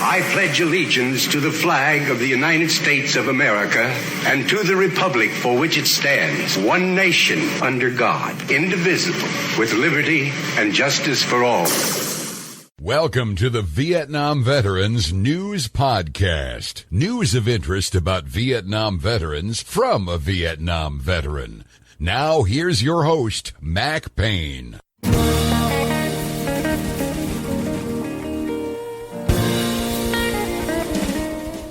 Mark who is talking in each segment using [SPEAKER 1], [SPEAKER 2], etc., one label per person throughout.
[SPEAKER 1] I pledge allegiance to the flag of the United States of America and to the republic for which it stands, one nation under God, indivisible, with liberty and justice for all.
[SPEAKER 2] Welcome to the Vietnam Veterans News Podcast. News of interest about Vietnam veterans from a Vietnam veteran. Now here's your host, Mac Payne.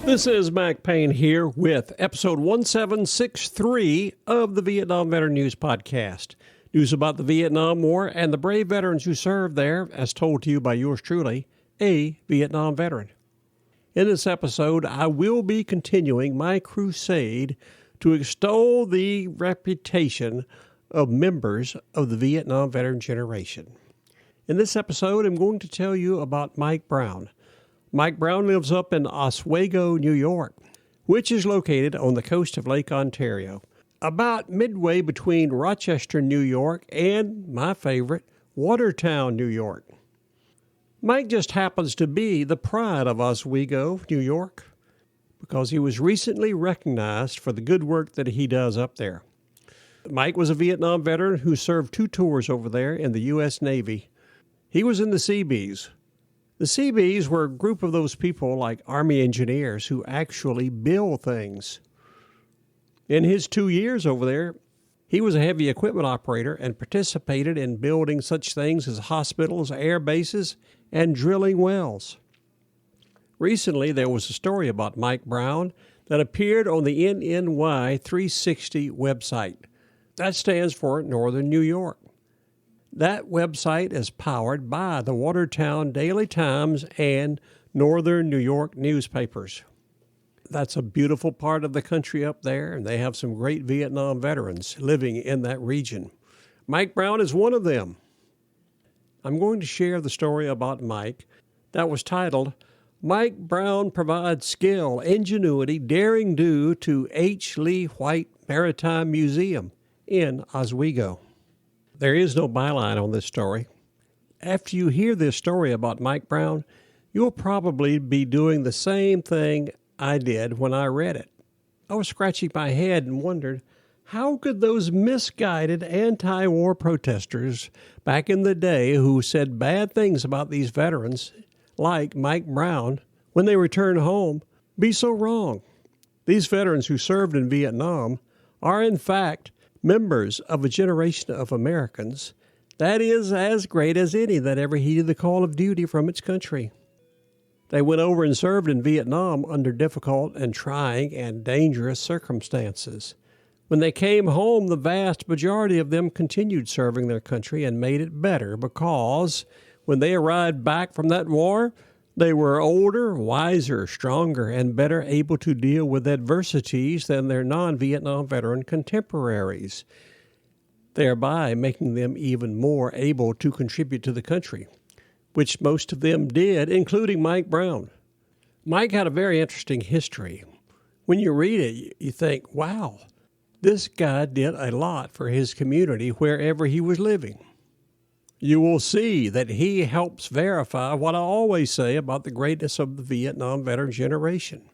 [SPEAKER 3] This is Mac Payne here with episode 1763 of the Vietnam Veteran News Podcast. News about the Vietnam War and the brave veterans who served there, as told to you by yours truly, a Vietnam veteran. In this episode, I will be continuing my crusade to extol the reputation of members of the Vietnam veteran generation. In this episode, I'm going to tell you about Mike Brown. Mike Brown lives up in Oswego, New York, which is located on the coast of Lake Ontario, about midway between Rochester, New York, and my favorite, Watertown, New York. Mike just happens to be the pride of Oswego, New York, because he was recently recognized for the good work that he does up there. Mike was a Vietnam veteran who served 2 tours over there in the U.S. Navy. He was in the Seabees. The Seabees were a group of those people like Army engineers who actually build things. In his 2 years over there, he was a heavy equipment operator and participated in building such things as hospitals, air bases, and drilling wells. Recently, there was a story about Mike Brown that appeared on the NNY 360 website. That stands for Northern New York. That website is powered by the Watertown Daily Times and Northern New York newspapers. That's a beautiful part of the country up there, and they have some great Vietnam veterans living in that region. Mike Brown is one of them. I'm going to share the story about Mike that was titled, Mike Brown Provides Skill, Ingenuity, Daring Do to H. Lee White Maritime Museum in Oswego. There is no byline on this story. After you hear this story about Mike Brown, you'll probably be doing the same thing I did when I read it. I was scratching my head and wondered, how could those misguided anti-war protesters back in the day who said bad things about these veterans, like Mike Brown, when they returned home, be so wrong? These veterans who served in Vietnam are, in fact, members of a generation of Americans that is as great as any that ever heeded the call of duty from its country. They went over and served in Vietnam under difficult and trying and dangerous circumstances. When they came home, the vast majority of them continued serving their country and made it better because when they arrived back from that war, they were older, wiser, stronger, and better able to deal with adversities than their non-Vietnam veteran contemporaries, thereby making them even more able to contribute to the country, which most of them did, including Mike Brown. Mike had a very interesting history. When you read it, you think, wow, this guy did a lot for his community wherever he was living. You will see that he helps verify what I always say about the greatness of the Vietnam veteran generation.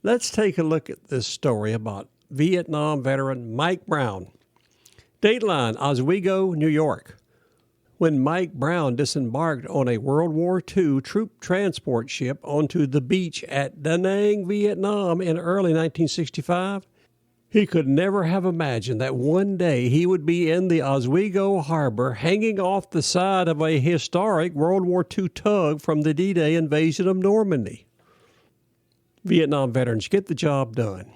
[SPEAKER 3] Let's take a look at this story about Vietnam veteran Mike Brown. Dateline, Oswego, New York. When Mike Brown disembarked on a World War II troop transport ship onto the beach at Da Nang, Vietnam in early 1965, he could never have imagined that one day he would be in the Oswego harbor hanging off the side of a historic World War II tug from the D-Day invasion of Normandy. Vietnam veterans get the job done.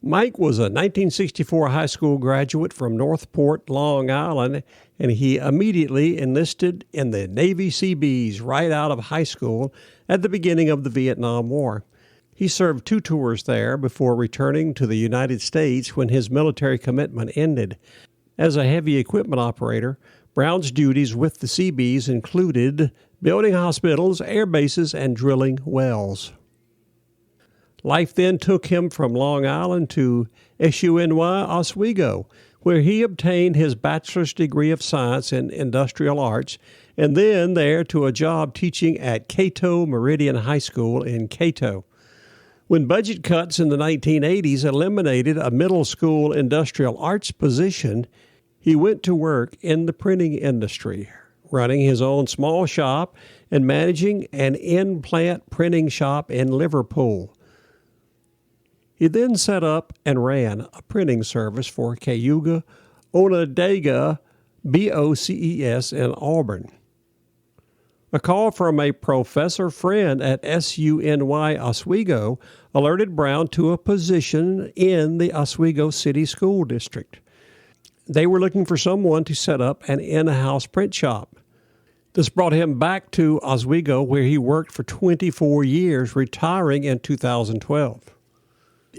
[SPEAKER 3] Mike was a 1964 high school graduate from Northport, Long Island, and he immediately enlisted in the Navy Seabees right out of high school at the beginning of the Vietnam War. He served 2 tours there before returning to the United States when his military commitment ended. As a heavy equipment operator, Brown's duties with the Seabees included building hospitals, air bases, and drilling wells. Life then took him from Long Island to SUNY Oswego, where he obtained his bachelor's degree of science in industrial arts and then there to a job teaching at Cato-Meridian High School in Cato. When budget cuts in the 1980s eliminated a middle school industrial arts position, he went to work in the printing industry, running his own small shop and managing an in-plant printing shop in Liverpool. He then set up and ran a printing service for Cayuga Onondaga BOCES in Auburn. A call from a professor friend at SUNY Oswego alerted Brown to a position in the Oswego City School District. They were looking for someone to set up an in-house print shop. This brought him back to Oswego, where he worked for 24 years, retiring in 2012.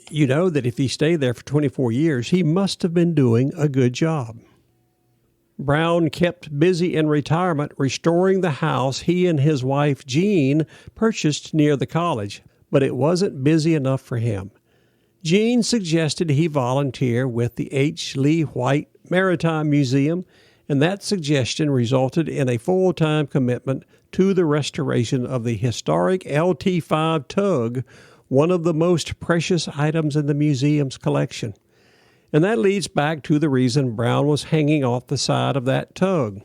[SPEAKER 3] You know that if he stayed there for 24 years, he must have been doing a good job. Brown kept busy in retirement restoring the house he and his wife Jean purchased near the college, but it wasn't busy enough for him. Jean suggested he volunteer with the White Maritime Museum, and that suggestion resulted in a full-time commitment to the restoration of the historic LT-5 tug, one of the most precious items in the museum's collection. And that leads back to the reason Brown was hanging off the side of that tug.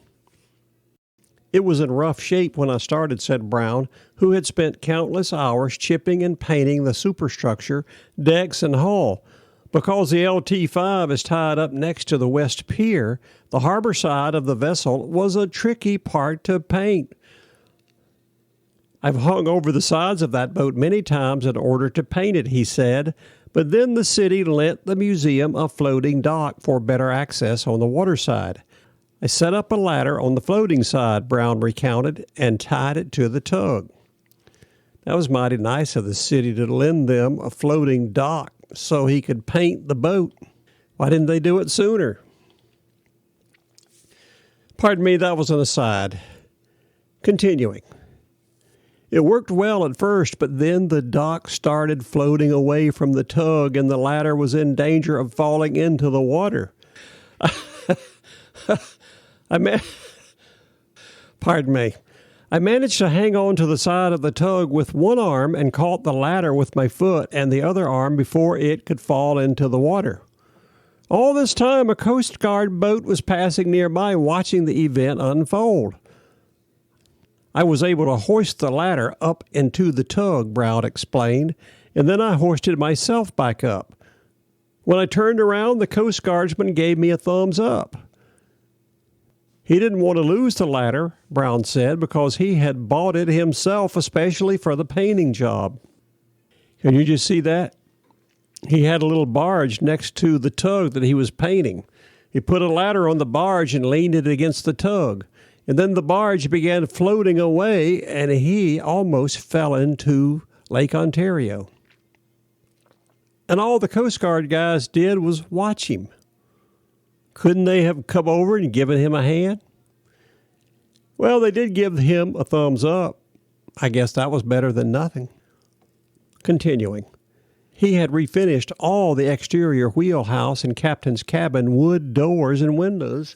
[SPEAKER 3] It was in rough shape when I started, said Brown, who had spent countless hours chipping and painting the superstructure, decks, and hull. Because the LT-5 is tied up next to the West Pier, the harbor side of the vessel was a tricky part to paint. I've hung over the sides of that boat many times in order to paint it, he said, but then the city lent the museum a floating dock for better access on the water side. I set up a ladder on the floating side, Brown recounted, and tied it to the tug. That was mighty nice of the city to lend them a floating dock so he could paint the boat. Why didn't they do it sooner? Pardon me, that was an aside. Continuing. It worked well at first, but then the dock started floating away from the tug and the ladder was in danger of falling into the water. Pardon me. I managed to hang on to the side of the tug with one arm and caught the ladder with my foot and the other arm before it could fall into the water. All this time, a Coast Guard boat was passing nearby watching the event unfold. I was able to hoist the ladder up into the tug, Brown explained, and then I hoisted myself back up. When I turned around, the Coast Guardsman gave me a thumbs up. He didn't want to lose the ladder, Brown said, because he had bought it himself especially for the painting job. Can you just see that? He had a little barge next to the tug that he was painting. He put a ladder on the barge and leaned it against the tug. And then the barge began floating away, and he almost fell into Lake Ontario. And all the Coast Guard guys did was watch him. Couldn't they have come over and given him a hand? Well, they did give him a thumbs up. I guess that was better than nothing. Continuing. He had refinished all the exterior wheelhouse and captain's cabin wood doors and windows,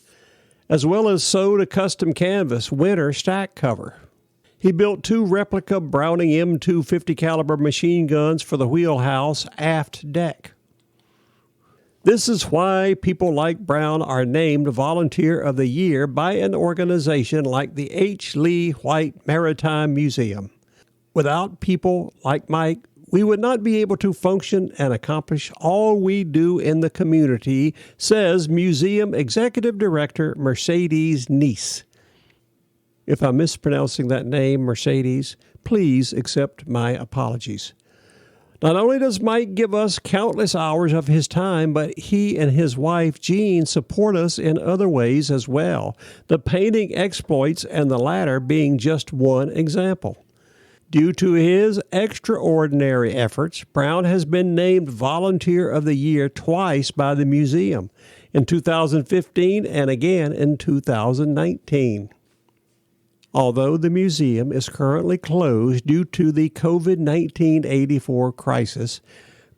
[SPEAKER 3] as well as sewed a custom canvas winter stack cover. He built 2 replica Browning M250 caliber machine guns for the wheelhouse aft deck. This is why people like Brown are named Volunteer of the Year by an organization like the White Maritime Museum. Without people like Mike, we would not be able to function and accomplish all we do in the community, says Museum Executive Director Mercedes Neese. If I'm mispronouncing that name, Mercedes, please accept my apologies. Not only does Mike give us countless hours of his time, but he and his wife, Jean, support us in other ways as well, the painting exploits and the latter being just one example. Due to his extraordinary efforts, Brown has been named Volunteer of the Year twice by the museum, in 2015 and again in 2019. Although the museum is currently closed due to the COVID-19 '84 crisis,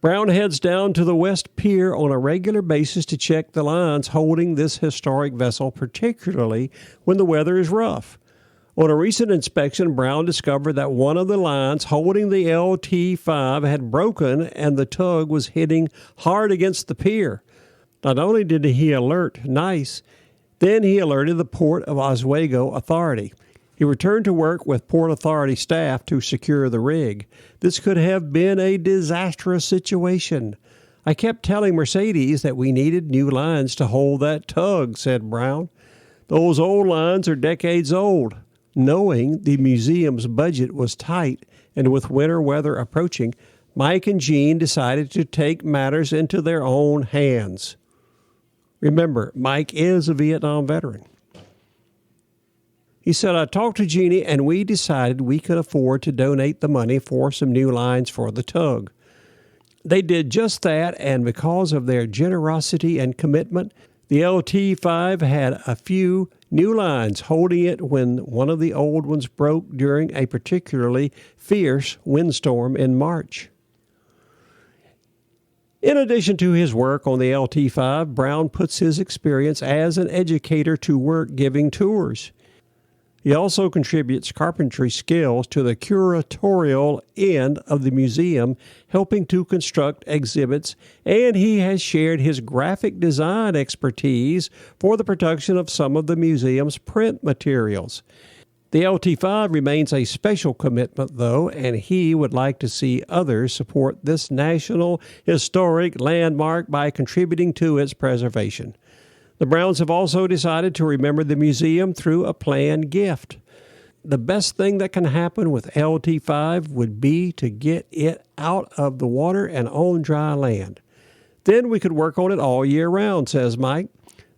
[SPEAKER 3] Brown heads down to the West Pier on a regular basis to check the lines holding this historic vessel, particularly when the weather is rough. On a recent inspection, Brown discovered that one of the lines holding the LT5 had broken and the tug was hitting hard against the pier. Not only did he alert NICE, then he alerted the Port of Oswego Authority. He returned to work with Port Authority staff to secure the rig. This could have been a disastrous situation. I kept telling Mercedes that we needed new lines to hold that tug, said Brown. Those old lines are decades old. Knowing the museum's budget was tight and with winter weather approaching, Mike and Jean decided to take matters into their own hands. Remember, Mike is a Vietnam veteran. He said, I talked to Jeannie and we decided we could afford to donate the money for some new lines for the tug. They did just that, and because of their generosity and commitment, the LT5 had a few new lines holding it when one of the old ones broke during a particularly fierce windstorm in March. In addition to his work on the LT5, Brown puts his experience as an educator to work giving tours. He also contributes carpentry skills to the curatorial end of the museum, helping to construct exhibits, and he has shared his graphic design expertise for the production of some of the museum's print materials. The LT5 remains a special commitment, though, and he would like to see others support this national historic landmark by contributing to its preservation. The Browns have also decided to remember the museum through a planned gift. The best thing that can happen with LT5 would be to get it out of the water and on dry land. Then we could work on it all year round, says Mike.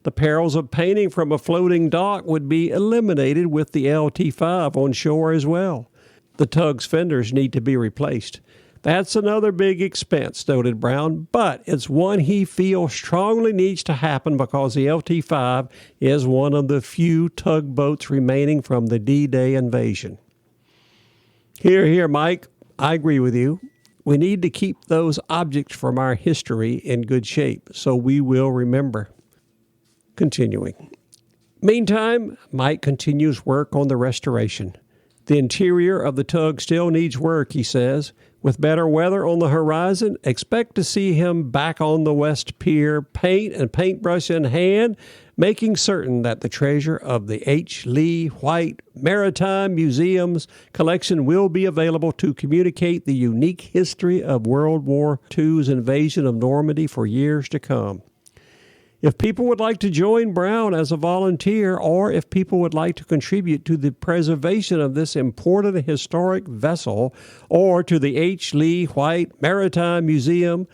[SPEAKER 3] The perils of painting from a floating dock would be eliminated with the LT5 on shore as well. The tug's fenders need to be replaced. That's another big expense, noted Brown, but it's one he feels strongly needs to happen because the LT5 is one of the few tugboats remaining from the D-Day invasion. Here, Mike. I agree with you. We need to keep those objects from our history in good shape, so we will remember. Continuing. Meantime, Mike continues work on the restoration. The interior of the tug still needs work, he says. With better weather on the horizon, expect to see him back on the West Pier, paint and paintbrush in hand, making certain that the treasure of the H. Lee White Maritime Museum's collection will be available to communicate the unique history of World War II's invasion of Normandy for years to come. If people would like to join Brown as a volunteer, or if people would like to contribute to the preservation of this important historic vessel, or to the H. Lee White Maritime Museum,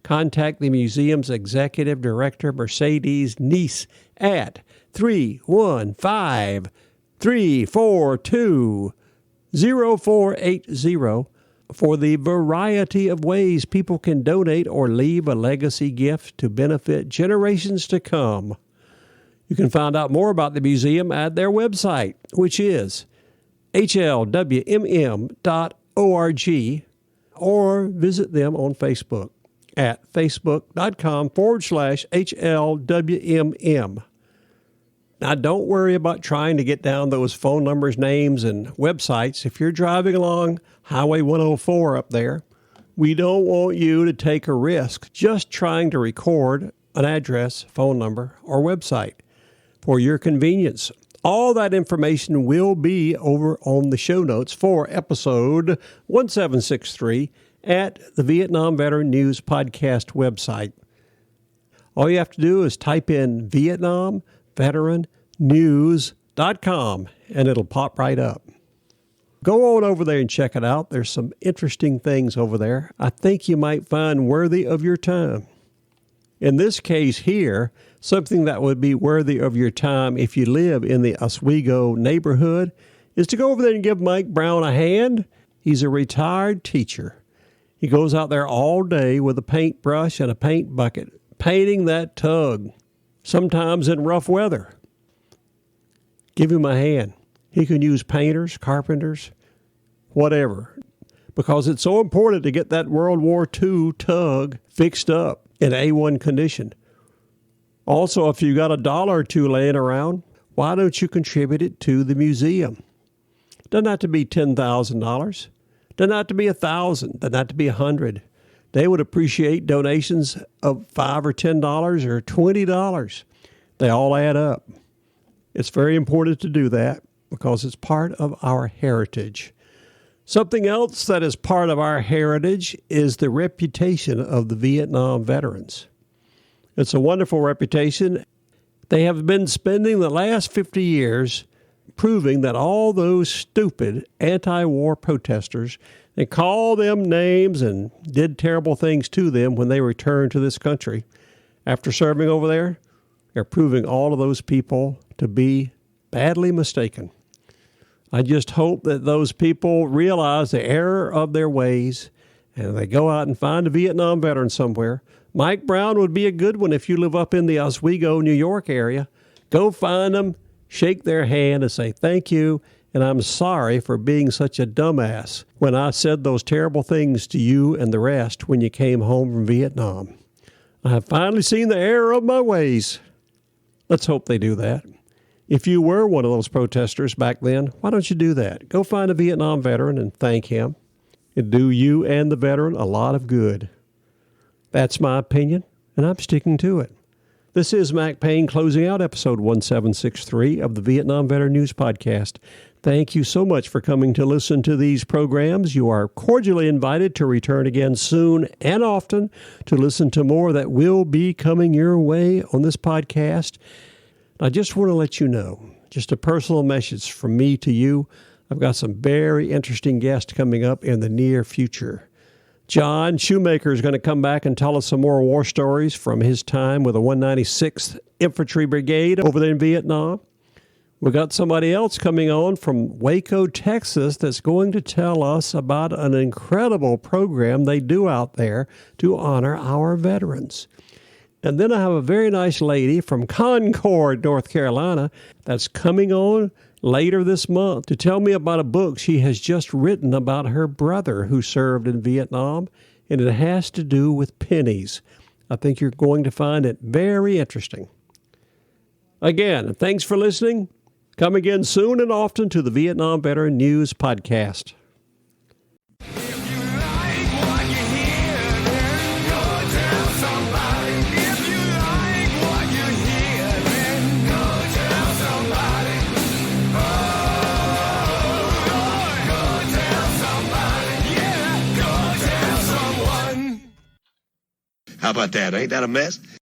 [SPEAKER 3] contact the museum's executive director, Mercedes Neese, at 315-342-0480 for the variety of ways people can donate or leave a legacy gift to benefit generations to come. You can find out more about the museum at their website, which is hlwmm.org, or visit them on Facebook at facebook.com/HLWMM. Now, don't worry about trying to get down those phone numbers, names, and websites if you're driving along Highway 104 up there. We don't want you to take a risk just trying to record an address, phone number, or website for your convenience. All that information will be over on the show notes for episode 1763 at the Vietnam Veteran News Podcast website. All you have to do is type in VietnamVeteranNews.com and it'll pop right up. Go on over there and check it out. There's some interesting things over there I think you might find worthy of your time. In this case here, something that would be worthy of your time if you live in the Oswego neighborhood is to go over there and give Mike Brown a hand. He's a retired teacher. He goes out there all day with a paintbrush and a paint bucket, painting that tug, sometimes in rough weather. Give him a hand. He can use painters, carpenters, whatever, because it's so important to get that World War II tug fixed up in A1 condition. Also, if you got $1 or $2 laying around, why don't you contribute it to the museum? Doesn't have to be $10,000. Doesn't have to be $1,000. Doesn't have to be $100. They would appreciate donations of $5 or $10 or $20. They all add up. It's very important to do that because it's part of our heritage. Something else that is part of our heritage is the reputation of the Vietnam veterans. It's a wonderful reputation. They have been spending the last 50 years proving that all those stupid anti-war protesters, they called them names and did terrible things to them when they returned to this country. After serving over there, they're proving all of those people to be badly mistaken. I just hope that those people realize the error of their ways and they go out and find a Vietnam veteran somewhere. Mike Brown would be a good one if you live up in the Oswego, New York area. Go find them, shake their hand and say thank you, and I'm sorry for being such a dumbass when I said those terrible things to you and the rest when you came home from Vietnam. I have finally seen the error of my ways. Let's hope they do that. If you were one of those protesters back then, why don't you do that? Go find a Vietnam veteran and thank him. It'd do you and the veteran a lot of good. That's my opinion, and I'm sticking to it. This is Mac Payne closing out episode 1763 of the Vietnam Veteran News Podcast. Thank you so much for coming to listen to these programs. You are cordially invited to return again soon and often to listen to more that will be coming your way on this podcast. I just want to let you know, just a personal message from me to you. I've got some very interesting guests coming up in the near future. John Shoemaker is going to come back and tell us some more war stories from his time with the 196th Infantry Brigade over there in Vietnam. We got somebody else coming on from Waco, Texas, that's going to tell us about an incredible program they do out there to honor our veterans. And then I have a very nice lady from Concord, North Carolina, that's coming on later this month to tell me about a book she has just written about her brother who served in Vietnam, and it has to do with pennies. I think you're going to find it very interesting. Again, thanks for listening. Come again soon and often to the Vietnam Veteran News Podcast.
[SPEAKER 4] How about that? Ain't that a mess?